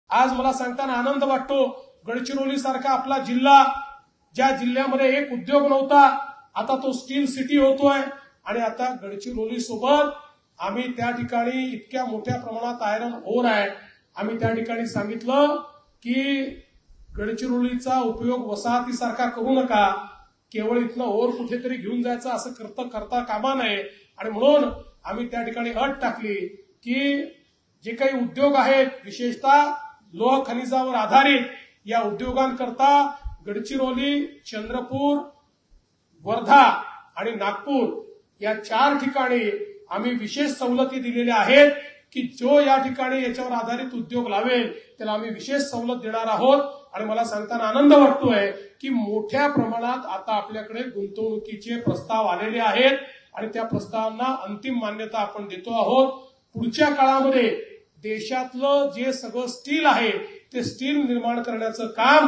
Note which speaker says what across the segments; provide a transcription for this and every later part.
Speaker 1: आज मला सांगताना आनंद वाटतो, गडचिरोली सारखा आपला जिल्हा, ज्या जिल्ह्यामध्ये एक उद्योग नव्हता, आता तो स्टील सिटी होतोय. आणि आता गडचिरोली सोबत आम्ही त्या ठिकाणी इतक्या मोठ्या प्रमाणात आयरन ओर आहे. आम्ही त्या ठिकाणी सांगितलं की गडचिरोलीचा उपयोग वसाहतीसारखा करू नका, केवळ इथनं ओर कुठेतरी घेऊन जायचं असं करता कामा नये. आणि म्हणून आम्ही त्या ठिकाणी अट टाकली की जे काही उद्योग आहेत, विशेषतः लोह खनिजावर आधारित या उद्योगांकरता गडचिरोली, चंद्रपूर, वर्धा आणि नागपूर या 4 ठिकाणी आम्ही विशेष सवलती दिलेल्या आहेत की जो या ठिकाणी याच्यावर आधारित उद्योग लावेल त्याला आम्ही विशेष सवलत देणार आहोत. आणि मला सांगताना आनंद वाटतोय की मोठ्या प्रमाणात आता आपल्याकडे गुंतवणुकीचे प्रस्ताव आलेले आहेत आणि त्या प्रस्तावांना अंतिम मान्यता आपण देतो आहोत. पुढच्या काळामध्ये देशातलं जे सगळं स्टील आहे ते स्टील निर्माण करण्याचं काम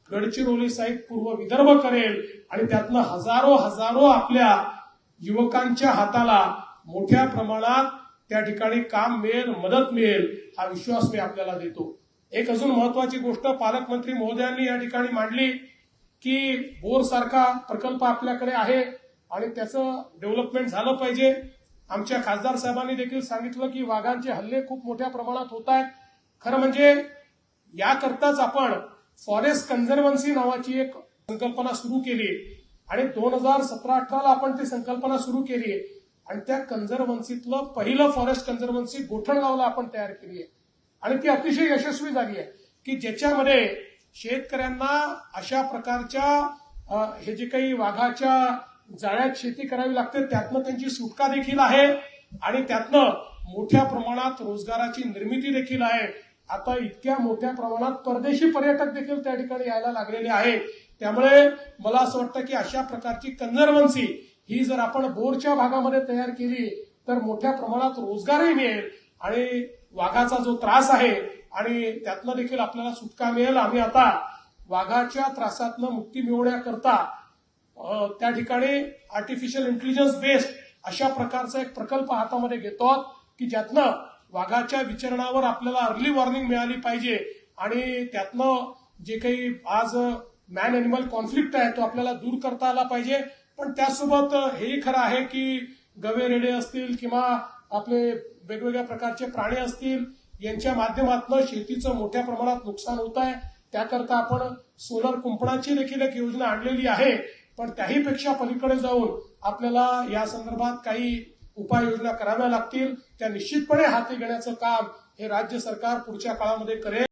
Speaker 1: गडचिरोली साईट पूर्व विदर्भ करेल आणि त्यातनं हजारो आपल्या युवकांच्या हाताला मोठ्या प्रमाणात त्या ठिकाणी काम मिळेल, मदत मिळेल, हा विश्वास मी आपल्याला देतो. एक अजून महत्वाची गोष्ट पालकमंत्री महोदयांनी या ठिकाणी मांडली की बोर सारखा प्रकल्प आपल्याकडे आहे आणि त्याचं डेव्हलपमेंट झालं पाहिजे. आमच्या खासदार साहेबांनी देखील सांगितलं की वाघांचे हल्ले खूप मोठ्या प्रमाणात होत आहेत. खरं म्हणजे याकरताच आपण फॉरेस्ट कन्झर्वन्सी नावाची एक संकल्पना सुरू केली आणि 2017-18ला आपण ती संकल्पना सुरू केली आणि त्या कन्झर्वन्सीतलं पहिलं फॉरेस्ट कन्झर्वन्सी गोठणगावला आपण तयार केली आहे आणि ती अतिशय यशस्वी झाली आहे की ज्याच्यामध्ये शेतकऱ्यांना अशा प्रकारच्या हे जे काही वाघाच्या जाळ्यात शेती करावी लागते त्यातनं त्यांची सुटका देखील आहे आणि त्यातनं मोठ्या प्रमाणात रोजगाराची निर्मिती देखील आहे. आता इतक्या मोठ्या प्रमाणात परदेशी पर्यटक देखील त्या ठिकाणी यायला लागलेले आहेत. त्यामुळे मला असं वाटतं की अशा प्रकारची कन्झर्वन्सी ही जर आपण बोरच्या भागामध्ये तयार केली तर मोठ्या प्रमाणात रोजगारही मिळेल आणि वाघाचा जो त्रास आहे आणि त्यातनं देखील आपल्याला सुटका मिळेल. आम्ही आता वाघाच्या त्रासातनं मुक्ती मिळवण्याकरता त्या ठिकाणी आर्टिफिशियल इंटेलिजन्स बेस्ड अशा प्रकारचा एक प्रकल्प हातामध्ये घेतो की ज्यातनं वाघाच्या विचरणावर आपल्याला अर्ली वॉर्निंग मिळाली पाहिजे आणि त्यातनं जे काही आज मॅन एनिमल कॉन्फ्लिक्ट आहे तो आपल्याला दूर करता आला पाहिजे. पण त्यासोबत हेही खरं आहे की गवेरेडे असतील किंवा आपले वेगवेगळ्या प्रकारचे प्राणी असतील यांच्या माध्यमातून शेतीचं मोठ्या प्रमाणात नुकसान होत आहे. त्याकरता आपण सोलर कुंपणाची देखील एक योजना आणलेली आहे. पण त्याहीपेक्षा पलीकडे जाऊन आपल्याला या संदर्भात काही उपाययोजना कराव्या लागतील. त्या निश्चितपणे हाती घेण्याचं काम हे राज्य सरकार पुढच्या काळामध्ये करेल.